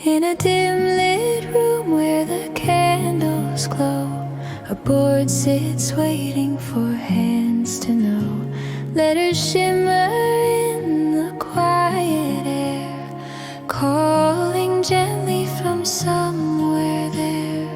In a dim lit room where the candles glow, a board sits waiting for hands to know. Letters shimmer in the quiet air, calling gently from somewhere there.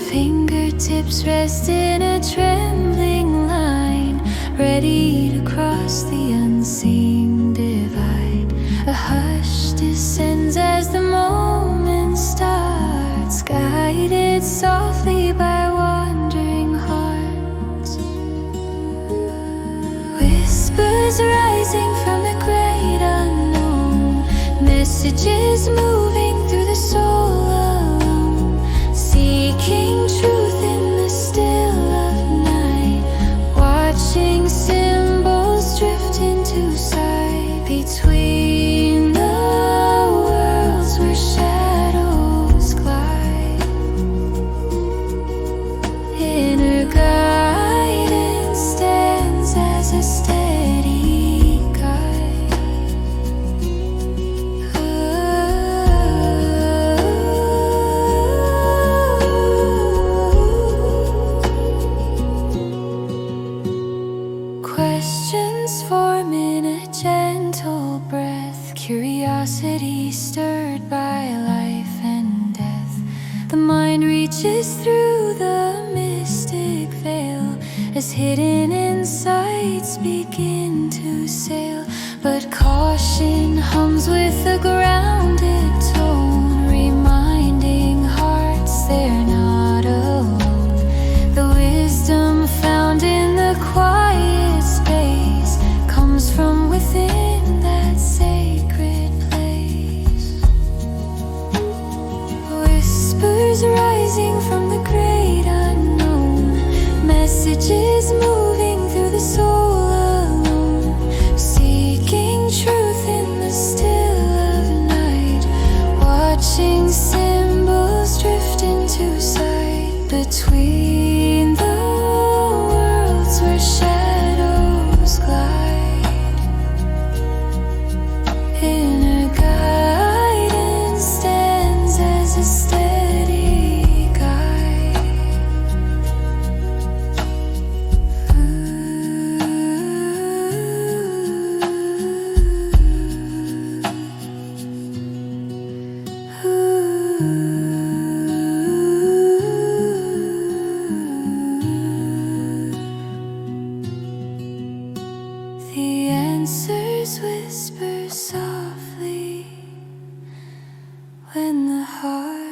Fingertips rest in a trembling line, ready to cross the unseen divide. A hush descends as the moment starts, guided softly by wandering hearts. Whispers rising from the great unknown, messages moving through the soul alone, seeking truth in the still of night, watching symbols drift into sight between the worlds where shadows glide. Inner guidance stands as a steady guide. Questions form in a gentle breath, curiosity stirred by life and death. The mind reaches through the mystic veil as hidden insights begin to sail. But caution hums with a grounded tone, reminding hearts they're not alone. The wisdom found in the quiet space comes from within that sacred place. Whispers rising from the great unknown, messages moving through the soul alone, seeking truth in the still of night, watching symbols drift into sight between the worlds where shadows glide. Inner guidance stands as a steady guide. The answers whisper softly when the heart